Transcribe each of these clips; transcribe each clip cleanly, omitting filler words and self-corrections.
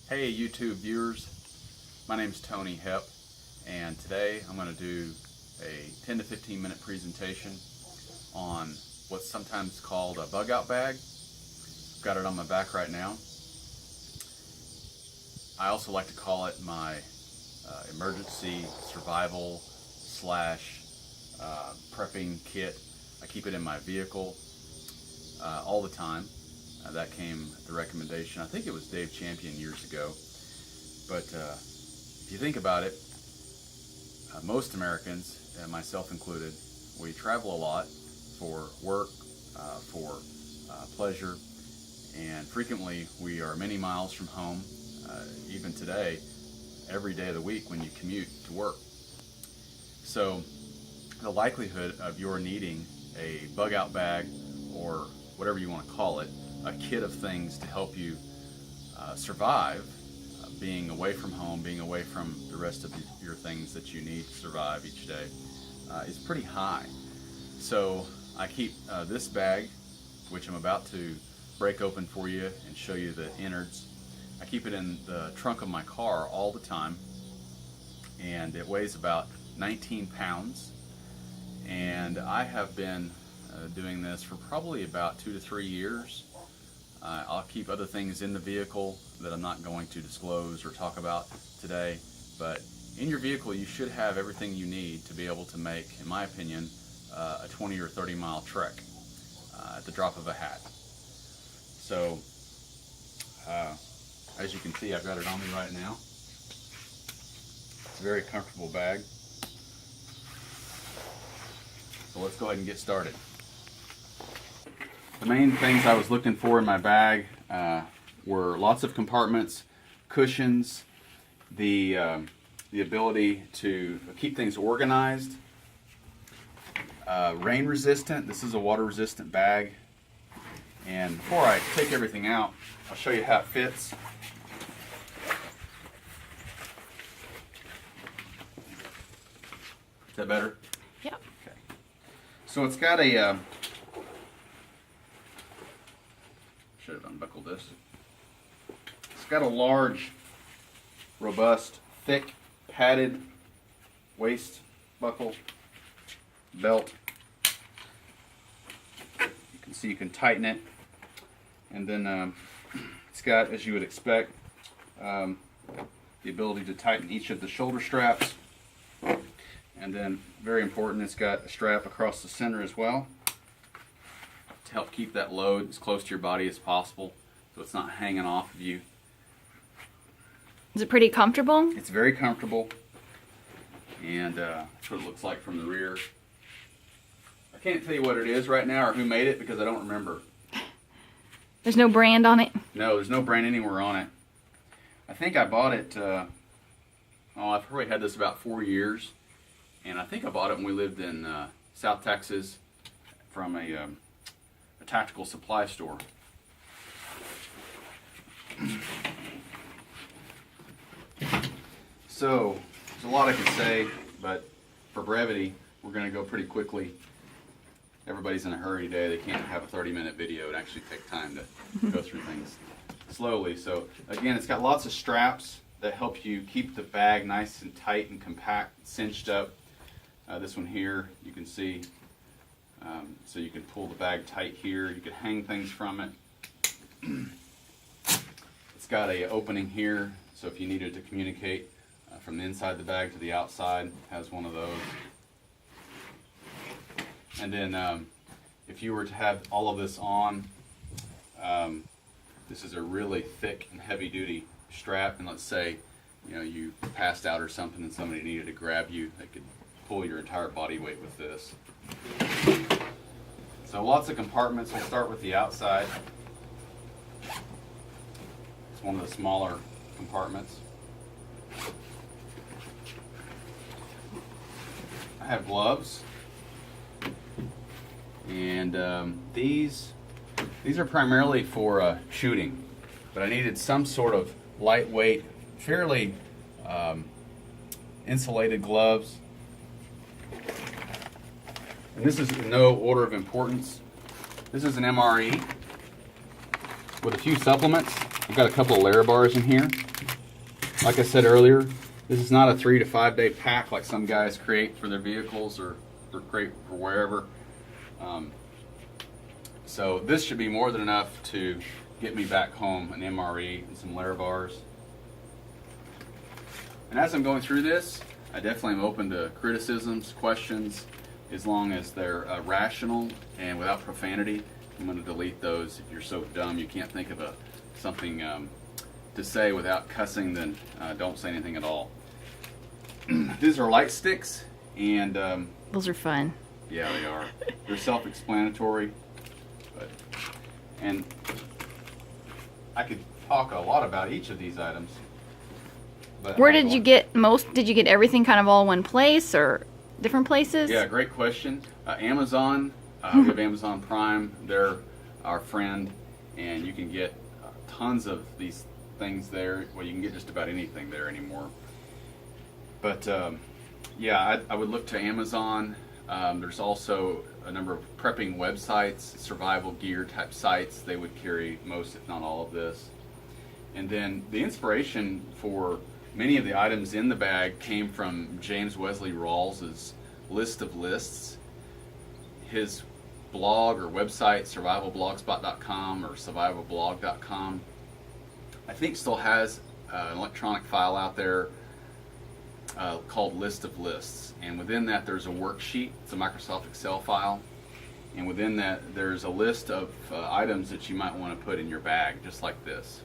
Hey YouTube viewers, my name is Tony Hepp, and today I'm going to do a 10 to 15 minute presentation on what's sometimes called a bug out bag. I've got it on my back right now. I also like to call it my emergency survival slash prepping kit. I keep it in my vehicle all the time. That came the recommendation, I think it was Dave Champion years ago. But if you think about it, most Americans, and myself included, we travel a lot for work, for pleasure, and frequently we are many miles from home, even today, every day of the week when you commute to work. So the likelihood of your needing a bug out bag, or whatever you want to call it, a kit of things to help you survive being away from home, being away from the rest of your things that you need to survive each day, is pretty high. So I keep this bag, which I'm about to break open for you and show you the innards. I keep it in the trunk of my car all the time, and it weighs about 19 pounds. And I have been doing this for probably about 2 to 3 years. I'll keep other things in the vehicle that I'm not going to disclose or talk about today, but in your vehicle you should have everything you need to be able to make, in my opinion, a 20 or 30 mile trek at the drop of a hat. So as you can see, I've got it on me right now. It's a very comfortable bag. So let's go ahead and get started. The main things I was looking for in my bag were lots of compartments, cushions, the ability to keep things organized, rain resistant. This is a water resistant bag. And before I take everything out, I'll show you how it fits. Is that better? Yep. Okay. So it's got a should have unbuckled this. It's got a large, robust, thick, padded waist buckle belt. You can see you can tighten it, and then it's got, as you would expect, the ability to tighten each of the shoulder straps, and then very important, it's got a strap across the center as well to help keep that load as close to your body as possible so it's not hanging off of you. Is it pretty comfortable? It's very comfortable, and that's what it looks like from the rear. I can't tell you what it is right now or who made it because I don't remember. There's no brand on it? No, there's no brand anywhere on it. I think I bought it, I've probably had this about 4 years, and I think I bought it when we lived in South Texas from a tactical supply store. So there's a lot I could say, but for brevity we're going to go pretty quickly. Everybody's in a hurry today. They can't have a 30-minute video. It actually takes time to go through things slowly. So again, it's got lots of straps that help you keep the bag nice and tight and compact, cinched up. This one here you can see, so you can pull the bag tight here. You can hang things from it. It's got a opening here, so if you needed to communicate from the inside the bag to the outside, it has one of those. And then if you were to have all of this on, this is a really thick and heavy duty strap, and let's say you passed out or something and somebody needed to grab you, they could pull your entire body weight with this. So lots of compartments. We'll start with the outside. It's one of the smaller compartments. I have gloves, and these are primarily for shooting, but I needed some sort of lightweight, fairly insulated gloves. And this is in no order of importance. This is an MRE with a few supplements. I've got a couple of Larabars in here. like I said earlier, this is not a 3 to 5 day pack like some guys create for their vehicles or create for wherever. So this should be more than enough to get me back home an MRE and some layer bars. And as I'm going through this, I definitely am open to criticisms, questions, as long as they're rational and without profanity. I'm going to delete those. If you're so dumb you can't think of something to say without cussing, then don't say anything at all. These are light sticks, and Those are fun. yeah, they are. They're self-explanatory, and I could talk a lot about each of these items. But Where did you get most? Did you get everything kind of all one place or different places? Yeah, great question. Amazon, we have Amazon Prime. They're our friend, and you can get tons of these things there. Well, you can get just about anything there anymore. But yeah, I would look to Amazon. There's also a number of prepping websites, survival gear type sites. They would carry most, if not all, of this. And then the inspiration for many of the items in the bag came from James Wesley Rawls's list of lists. His blog or website, survivalblogspot.com or survivalblog.com, I think still has an electronic file out there called List of Lists. And within that there's a worksheet. It's a Microsoft Excel file. And within that there's a list of items that you might want to put in your bag, just like this.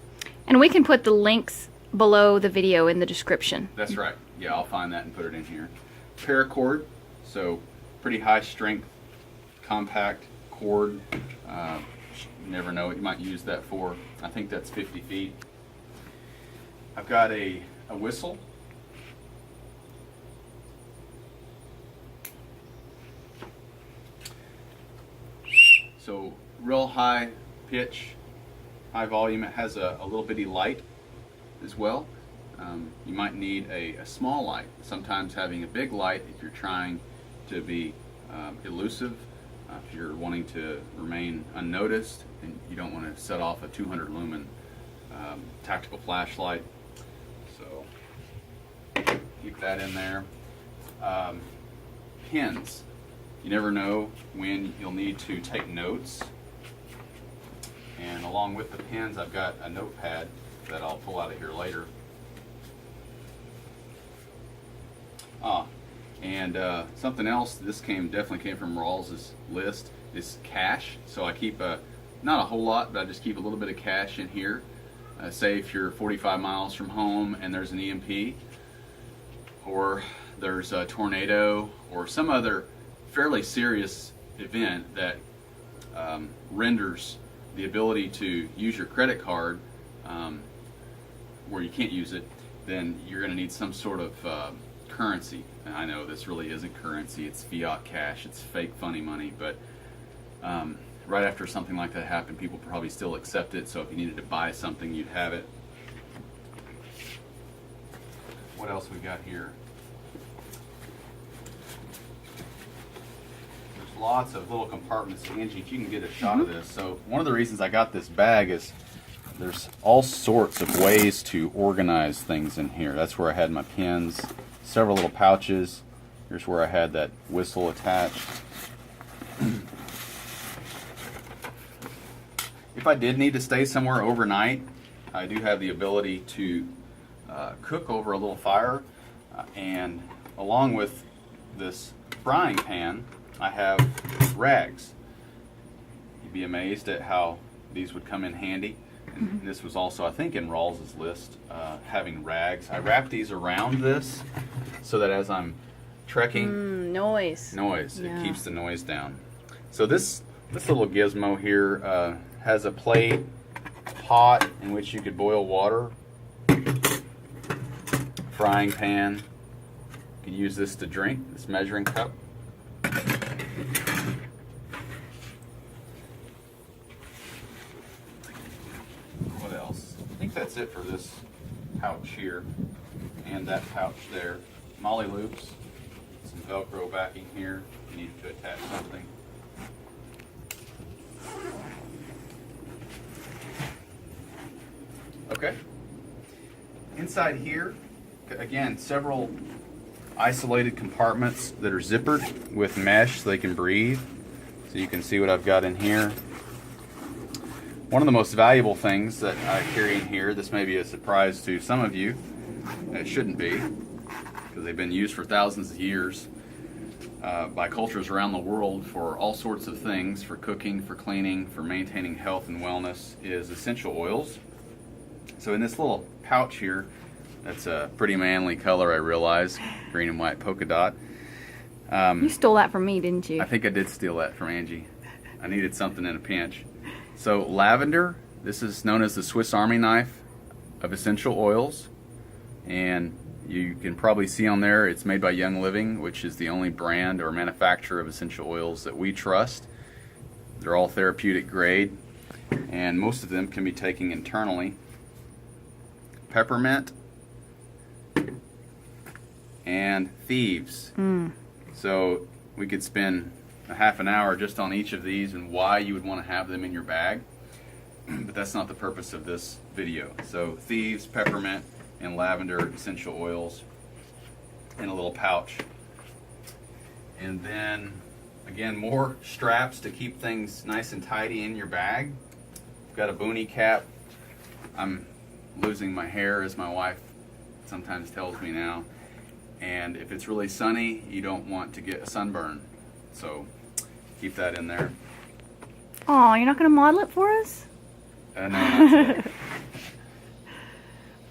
And we can put the links below the video in the description. That's right. Yeah, I'll find that and put it in here. Paracord, so pretty high strength, compact cord. You never know what you might use that for. I think that's 50 feet. I've got a whistle. So real high pitch, high volume. It has a little bitty light as well. You might need a small light. Sometimes having a big light if you're trying to be elusive, if you're wanting to remain unnoticed and you don't want to set off a 200 lumen tactical flashlight. So keep that in there. Pens. You never know when you'll need to take notes. And along with the pens, I've got a notepad that I'll pull out of here later. And something else, this definitely came from Rawls's list, is cash. So I keep not a whole lot, but I just keep a little bit of cash in here. Say if you're 45 miles from home and there's an EMP, or there's a tornado, or some other fairly serious event that renders the ability to use your credit card where you can't use it, then you're going to need some sort of currency. And I know this really isn't currency, it's fiat cash, it's fake funny money, but right after something like that happened, people probably still accept it, so if you needed to buy something, you'd have it. What else we got here? There's lots of little compartments. Angie, if you can get a shot of this. So one of the reasons I got this bag is there's all sorts of ways to organize things in here. That's where I had my pens, several little pouches. Here's where I had that whistle attached. If I did need to stay somewhere overnight, I do have the ability to cook over a little fire, and along with this frying pan, I have rags. You'd be amazed at how these would come in handy. And this was also, I think, in Rawls's list, having rags. I wrap these around this so that as I'm trekking, Noise. yeah. It keeps the noise down. So this little gizmo here has a plate, pot in which you could boil water, frying pan. You could use this to drink, this measuring cup. What else? I think that's it for this pouch here and that pouch there. Molly loops, some Velcro backing here. You need to attach something. Okay. inside here, again, several isolated compartments that are zippered with mesh so they can breathe. So you can see what I've got in here. One of the most valuable things that I carry in here, this may be a surprise to some of you, it shouldn't be, because they've been used for thousands of years by cultures around the world for all sorts of things, for cooking, for cleaning, for maintaining health and wellness, is essential oils. So in this little pouch here, that's a pretty manly color, I realize, green and white polka dot. You stole that from me, didn't you? I think I did steal that from Angie. I needed something in a pinch. So lavender, this is known as the Swiss Army knife of essential oils. And you can probably see on there it's made by Young Living, which is the only brand or manufacturer of essential oils that we trust. They're all therapeutic grade, and most of them can be taken internally. Peppermint and thieves. So we could spend a half an hour just on each of these and why you would want to have them in your bag, but that's not the purpose of this video. So thieves, peppermint, and lavender essential oils in a little pouch. And then again, more straps to keep things nice and tidy in your bag. I've got a Boonie Cap. I'm losing my hair, as my wife sometimes tells me now, and if it's really sunny, you don't want to get a sunburn, so keep that in there. Oh, you're not going to model it for us? No, not today.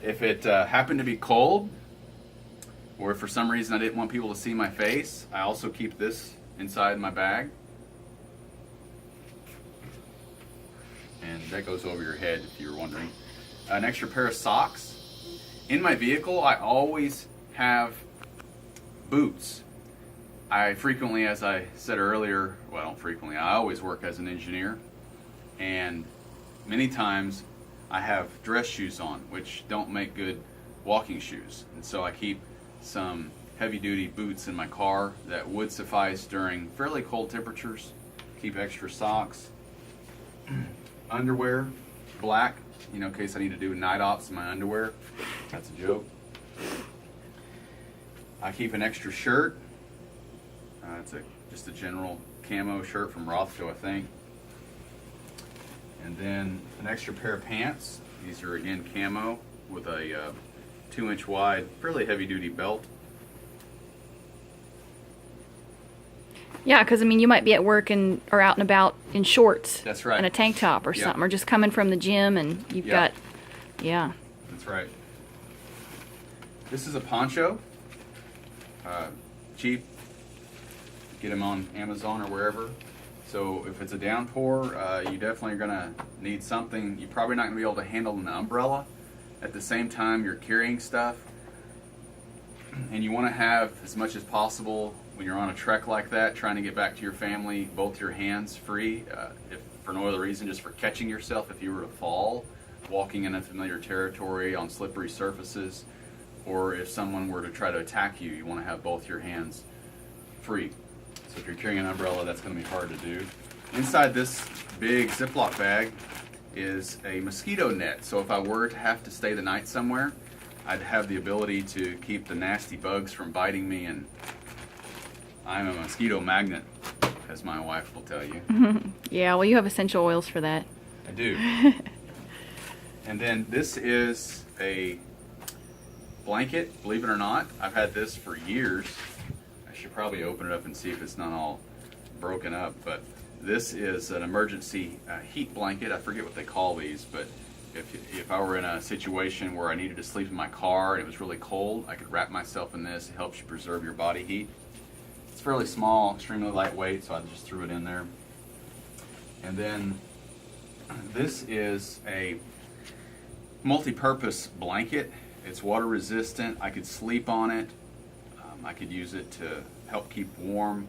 If it happened to be cold, or if for some reason I didn't want people to see my face, I also keep this inside my bag. And that goes over your head if you were wondering. An extra pair of socks. In my vehicle, I always have boots. I frequently, as I said earlier, well, I don't frequently, I always work as an engineer, and many times I have dress shoes on, which don't make good walking shoes. And so I keep some heavy-duty boots in my car that would suffice during fairly cold temperatures. Keep extra socks. Underwear, black, you know, in case I need to do night ops in my underwear. That's a joke. I keep an extra shirt. It's just a general camo shirt from Rothko, I think. And then an extra pair of pants. These are again camo with a 2-inch wide, fairly heavy duty belt. Yeah, because I mean, you might be at work and or out and about in shorts. That's right. And a tank top or something, or just coming from the gym and you've got, yeah. That's right. This is a poncho. Cheap. Get them on Amazon or wherever. So if it's a downpour, you definitely are going to need something. You're probably not going to be able to handle an umbrella at the same time you're carrying stuff. And you want to have, as much as possible, when you're on a trek like that, trying to get back to your family, both your hands free, if for no other reason, just for catching yourself if you were to fall, walking in unfamiliar territory on slippery surfaces, or if someone were to try to attack you, you want to have both your hands free. So if you're carrying an umbrella, that's going to be hard to do. Inside this big Ziploc bag is a mosquito net. So if I were to have to stay the night somewhere, I'd have the ability to keep the nasty bugs from biting me, and I'm a mosquito magnet, as my wife will tell you. Yeah, well, you have essential oils for that. I do. And then this is a blanket, believe it or not. I've had this for years. I should probably open it up and see if it's not all broken up, but this is an emergency heat blanket. I forget what they call these, but if I were in a situation where I needed to sleep in my car and it was really cold, I could wrap myself in this. It helps you preserve your body heat. It's fairly small, extremely lightweight, so I just threw it in there. And then this is a multi-purpose blanket. It's water resistant. I could sleep on it. I could use it to help keep warm.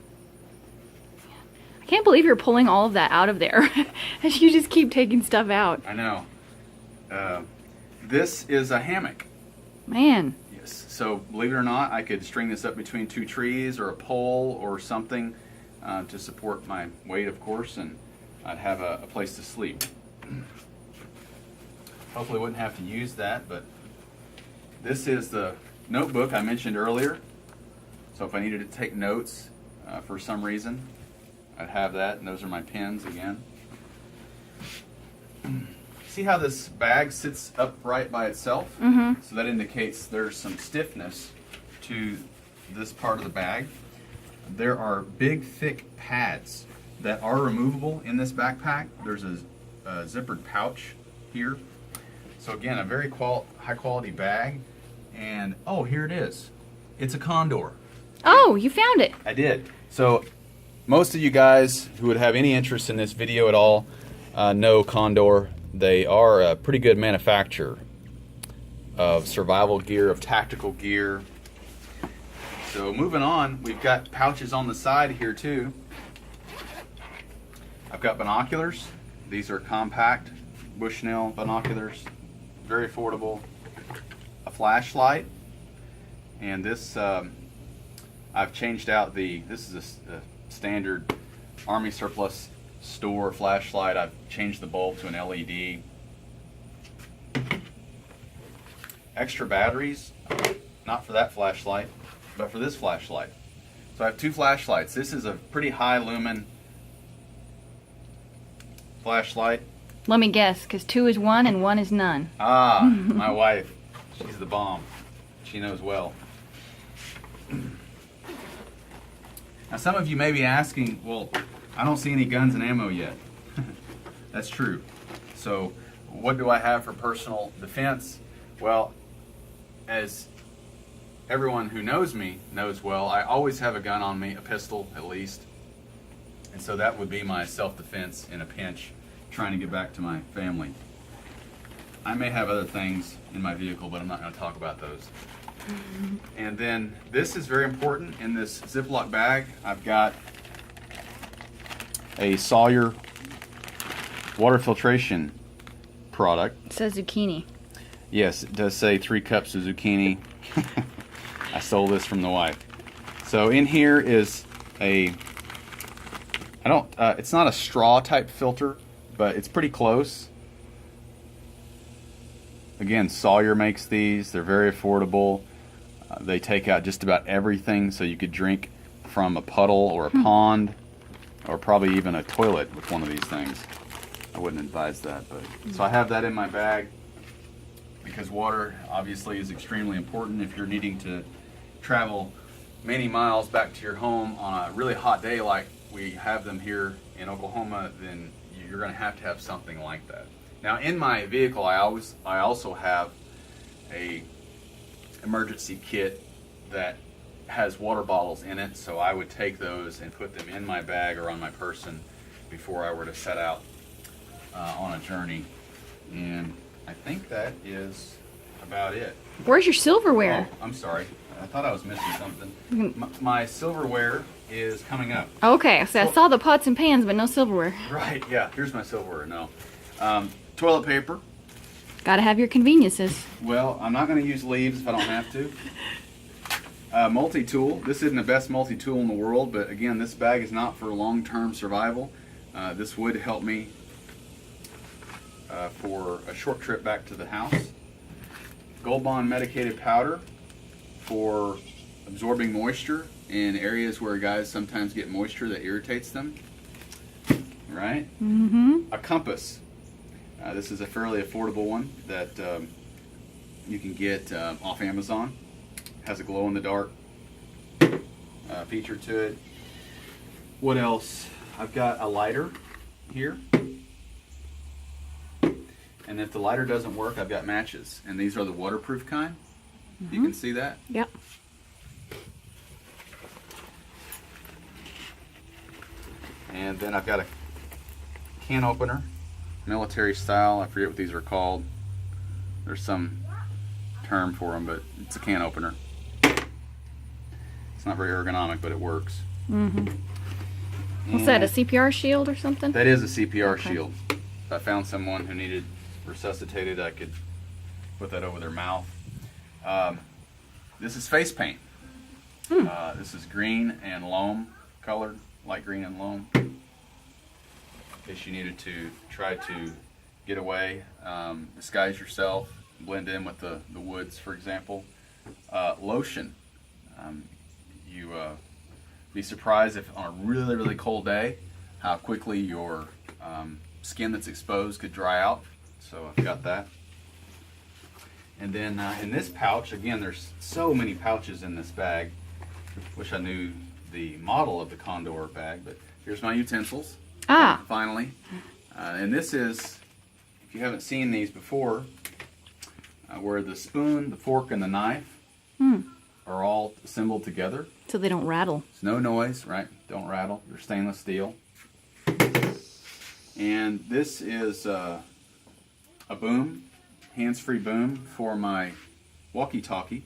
I can't believe you're pulling all of that out of there. As you just keep taking stuff out. I know. This is a hammock. Man. Yes. So believe it or not, I could string this up between two trees or a pole or something to support my weight, of course, and I'd have a place to sleep. Hopefully wouldn't have to use that, but This is the notebook I mentioned earlier. So if I needed to take notes for some reason, I'd have that, and those are my pens again. See how this bag sits upright by itself? Mm-hmm. So that indicates there's some stiffness to this part of the bag. There are big, thick pads that are removable in this backpack. There's a zippered pouch here. So again, a very high quality bag. And oh, here it is. It's a Condor. Oh, you found it. I did. So most of you guys who would have any interest in this video at all know Condor. They are a pretty good manufacturer of survival gear, of tactical gear. So moving on, we've got pouches on the side here too. I've got binoculars. These are compact Bushnell binoculars, very affordable. A flashlight, and this I've changed out this is a standard Army surplus store flashlight. I've changed the bulb to an LED. Extra batteries, not for that flashlight, but for this flashlight. So I have two flashlights. This is a pretty high lumen flashlight. Let me guess, because 2 is 1 and 1 is none. Ah, my wife. She's the bomb. She knows well. Now some of you may be asking, well, I don't see any guns and ammo yet. That's true. So what do I have for personal defense? Well, as everyone who knows me knows well, I always have a gun on me, a pistol at least. And so that would be my self-defense in a pinch, trying to get back to my family. I may have other things in my vehicle, but I'm not going to talk about those. And then this is very important. In this Ziploc bag, I've got a Sawyer water filtration product. It says zucchini. Yes, it does say 3 cups of zucchini. I stole this from the wife. So in here is it's not a straw type filter, but it's pretty close. Again, Sawyer makes these. They're very affordable. They take out just about everything, so you could drink from a puddle or a pond, or probably even a toilet with one of these things. I wouldn't advise that, but so I have that in my bag because water obviously is extremely important if you're needing to travel many miles back to your home on a really hot day like we have them here in Oklahoma. Then you're going to have something like that. Now in my vehicle, I also have a emergency kit that has water bottles in it, so I would take those and put them in my bag or on my person before I were to set out on a journey. And I think that is about it. Where's your silverware? Oh, I'm sorry. I thought I was missing something. My silverware is coming up. Okay, so I saw the pots and pans, but no silverware. Right, yeah. Here's my silverware. No. Toilet paper. Gotta have your conveniences. Well, I'm not going to use leaves if I don't have to. Multi-tool. This isn't the best multi-tool in the world, but again, this bag is not for long-term survival. This would help me for a short trip back to the house. Gold Bond medicated powder for absorbing moisture in areas where guys sometimes get moisture that irritates them. Right? Mm-hmm. A compass. This is a fairly affordable one that you can get off Amazon. Has a glow-in-the-dark feature to it. What else? I've got a lighter here. And if the lighter doesn't work, I've got matches. And these are the waterproof kind. Mm-hmm. You can see that? Yep. And then I've got a can opener. Military style. I forget what these are called. There's some term for them, but it's a can opener. It's not very ergonomic, but it works. Mm-hmm. What's that, a Cpr Shield or something? That is a Cpr Shield. If I found someone who needed resuscitated, I could put that over their mouth. This is face paint. This is green and loam colored, light green and loam. In case you needed to try to get away, disguise yourself, blend in with the woods, for example. Lotion. You be surprised if on a really, really cold day how quickly your skin that's exposed could dry out. So I've got that. And then in this pouch, again, there's so many pouches in this bag. Wish I knew the model of the Condor bag, but here's my utensils. Finally. And this is, if you haven't seen these before, where the spoon, the fork, and the knife are all assembled together. So they don't rattle. It's no noise, right? Don't rattle. They're stainless steel. And this is a boom, hands-free boom for my walkie-talkie.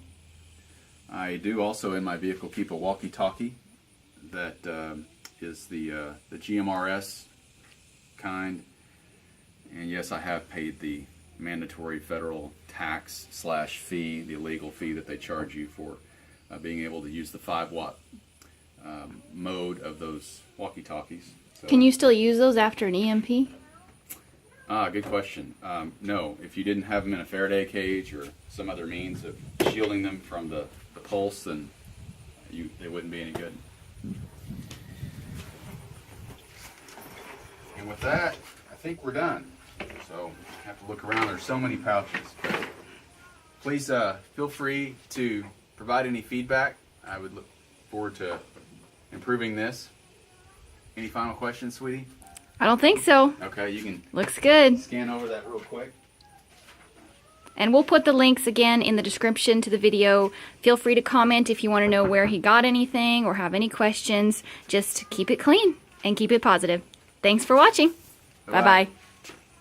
I do also in my vehicle keep a walkie-talkie that is the GMRS kind. And yes, I have paid the mandatory federal tax / fee, the illegal fee that they charge you for being able to use the 5-watt mode of those walkie-talkies. So, can you still use those after an EMP? Good question. No, if you didn't have them in a Faraday cage or some other means of shielding them from the pulse, then they wouldn't be any good. And with that, I think we're done. So I have to look around. There's so many pouches. But please feel free to provide any feedback. I would look forward to improving this. Any final questions, sweetie? I don't think so. Okay, you can Looks good. scan over that real quick. And we'll put the links again in the description to the video. Feel free to comment if you want to know where he got anything or have any questions. Just keep it clean and keep it positive. Thanks for watching. Bye-bye.